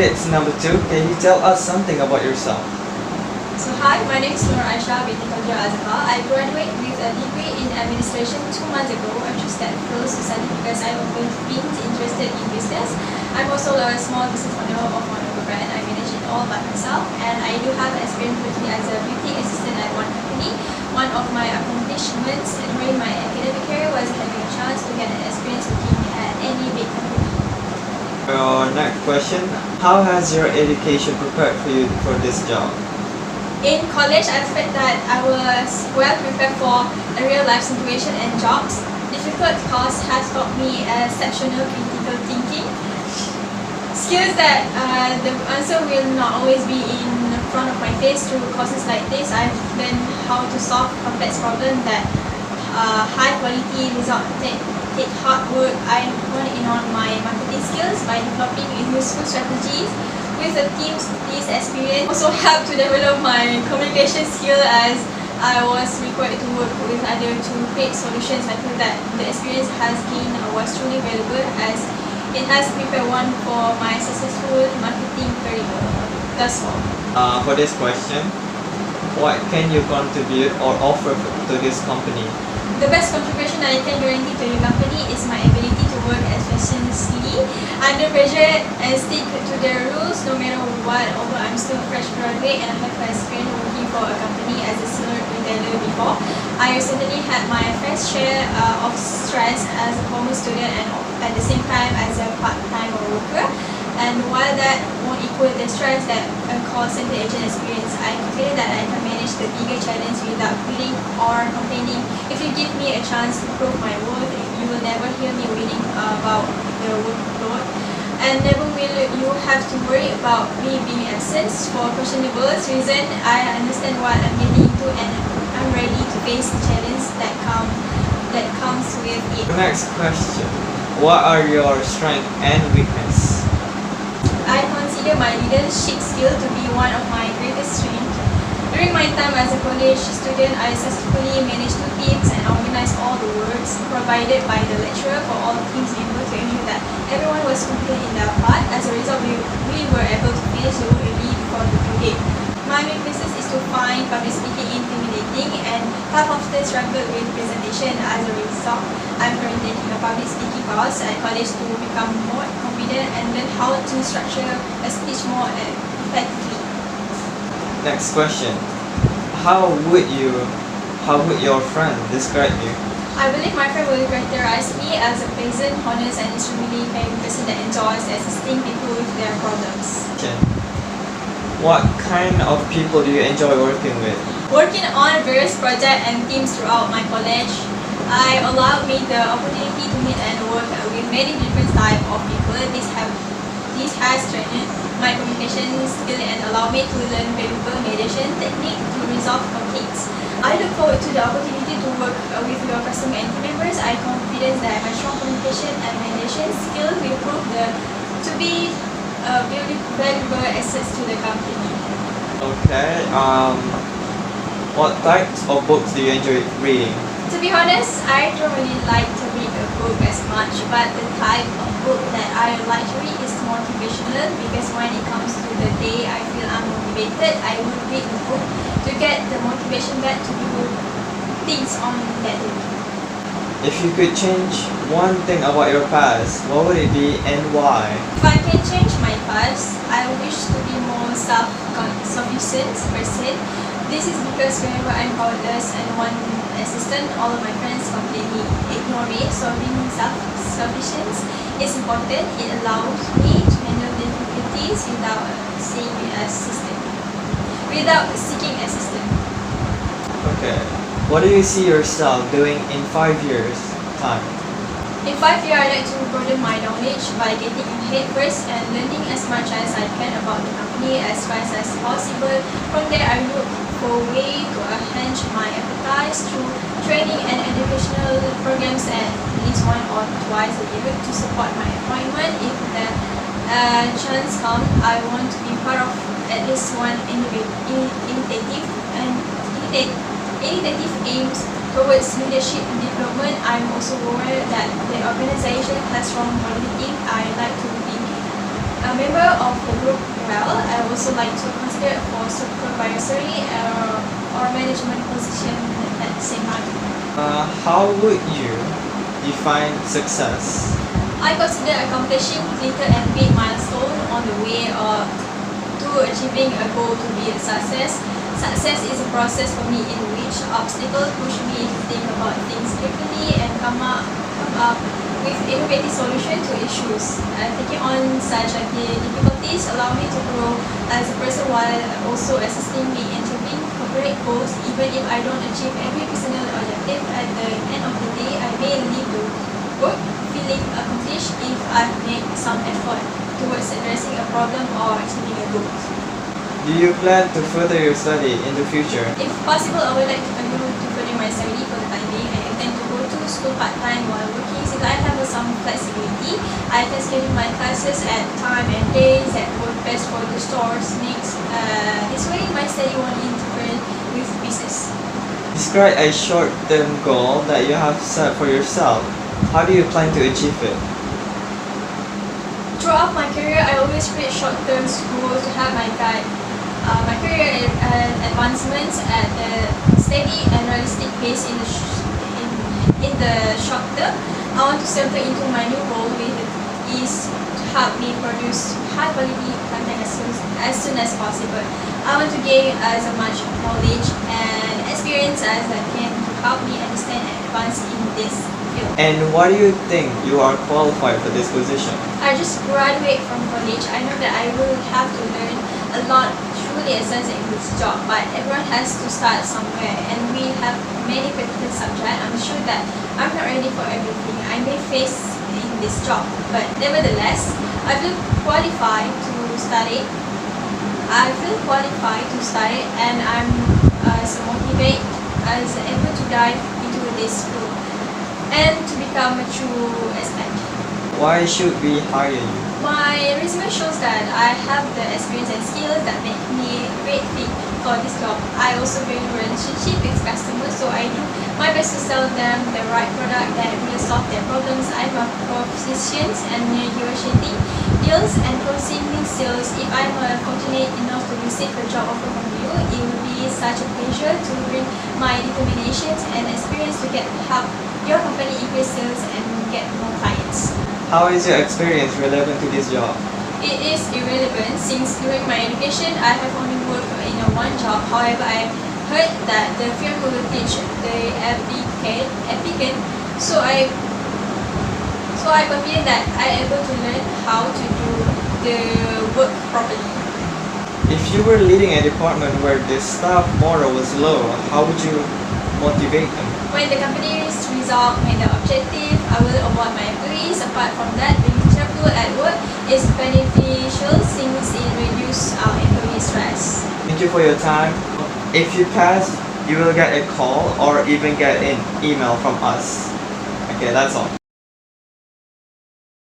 candidates number 2, can you tell us something about yourself? So hi, my name is Aishah, Binti, Tajul, Azahar. I graduated with a degree in administration 2 months ago. I chose that field to study because I've always been interested in business. I'm also a small business owner of one of a brand. I manage it all by myself, and I do have experience working as a beauty assistant at one company. One of my accomplishments during my academic career was having a chance to get an experience working at any big company. Your next question, how has your education prepared for you for this job? In college, I felt that I was well prepared for a real life situation and jobs. Difficult course has taught me exceptional critical thinking. Skills that the answer will not always be in front of my face. Through courses like this, I've learned how to solve complex problems that high quality result take hard work. I honed in on my marketing skills by developing useful strategies. With the teams, this experience also helped to develop my communication skill as I was required to work with others to create solutions. I feel that the experience has gained was truly valuable as it has prepared one for my successful marketing career. That's all. For this question, what can you contribute or offer to this company? The best contribution that I can guarantee to your company is my ability to work efficiently under pressure and stick to their rules no matter what. Although I'm still a fresh graduate and I have experience working for a company as a senior retailer before, I certainly had my fair share of stress as a former student and at the same time as a part-time worker. And while that won't equal the stress that a call center agent experience, I feel that I can manage the bigger challenge without feeling or complaining. If you give me a chance to prove my worth, you will never hear me whining about the workload. And never will you have to worry about me being absent for questionable reason. I understand what I'm getting into and I'm ready to face the challenge that comes with it. Next question, what are your strengths and weaknesses? I consider my leadership skill to be one of my greatest strengths. During my time as a college student, I successfully managed 2 teams and organized all the works provided by the lecturer for all teams members to ensure that everyone was competent in their part. As a result, we were able to finish the work early before the due date. My weaknesses is to find public speaking intimidating and have often struggled with presentation. As a result, I'm currently taking a public speaking course at college to become more confident and learn how to structure a speech more effectively. Next question, how would your friend describe you? I believe my friend will characterize me as a pleasant, honest, and extremely caring person that enjoys assisting people with their problems. What kind of people do you enjoy working with? Working on various projects and teams throughout my college, I allowed me the opportunity to meet and work with many different types of people. This has strengthened my communication skill and allowed me to learn valuable mediation technique to resolve conflicts. I look forward to the opportunity to work with your customer and team members. I am confident that my strong communication and mediation skill will prove to be very valuable assets to the company. Okay, what types of books do you enjoy reading? To be honest, I don't really like to read a book as much, but the type of book that I like to read is motivational because when it comes to the day I feel unmotivated, I would read the book to get the motivation back to do things on that day. If you could change one thing about your past, what would it be and why? If I can change my past, I wish to be more self-sufficient person. This is because whenever I'm powerless and want assistance, all of my friends completely ignore me. So being self-sufficient is important. It allows me to handle difficulties without seeking assistance. Okay. What do you see yourself doing in 5 years' time? In 5 years, I'd like to broaden my knowledge by getting ahead first and learning as much as I can about the company as fast as possible. From there, I look for a way to enhance my appetite through training and educational programs at least 1 or twice a year to support my appointment. If the chance comes, I want to be part of at least one initiative aims towards leadership development. I'm also aware that the organization has strong quality. I like to be a member of the group well. I also like to consider for supervisory or management position at the same time. How would you define success? I consider accomplishing little and big milestone on the way to achieving a goal to be a success. Success is a process for me in which obstacles push me to think about things differently and come up with innovative solutions to issues. Taking on such difficulties allow me to grow as a person while also assisting me in achieving corporate goals. Even if I don't achieve every personal objective, at the end of the day, I may leave the work feeling accomplished if I've made some effort towards addressing a problem or achieving a goal. Do you plan to further your study in the future? If possible, I would like to continue to further my study for the time being. I intend to go to school part-time while working. Since I have some flexibility, I can schedule my classes at time and days that work best for the stores needs. This way, my study won't interfere with business. Describe a short-term goal that you have set for yourself. How do you plan to achieve it? Throughout my career, I always create short-term goals to help my guide my career advancements at a steady and realistic pace in the short term. I want to settle into my new role with ease to help me produce high quality content as soon as possible. I want to gain as much knowledge and experience as I can to help me understand and advance in this field. And why do you think you are qualified for this position? I just graduated from college. I know that I will have to learn a lot truly essential in this job, but everyone has to start somewhere and we have many critical subjects. I'm sure that I'm not ready for everything I may face in this job, but nevertheless, I feel qualified to study. And I'm as motivated as ever to dive into this field and to become a true expert. Why should we hire you? My resume shows that I have the experience and skills that make me a great fit for this job. I also build relationship with customers, so I do my best to sell them the right product that will solve their problems. I'm a proficient and negotiating deals and closing sales. If I'm fortunate enough to receive a job offer from you, it will be such a pleasure to bring my determination and experience to help your company increase sales and get more clients. How is your experience relevant to this job? It is irrelevant since during my education I have only worked in one job. However, I heard that the firm will teach the applicant, so I confident that I am able to learn how to do the work properly. If you were leading a department where the staff morale was low, how would you motivate them? When the company's result meet the objective, I will award my employees. Apart from that, being cheerful at work is beneficial since it reduces our employee stress. Thank you for your time. If you pass, you will get a call or even get an email from us. Okay, that's all.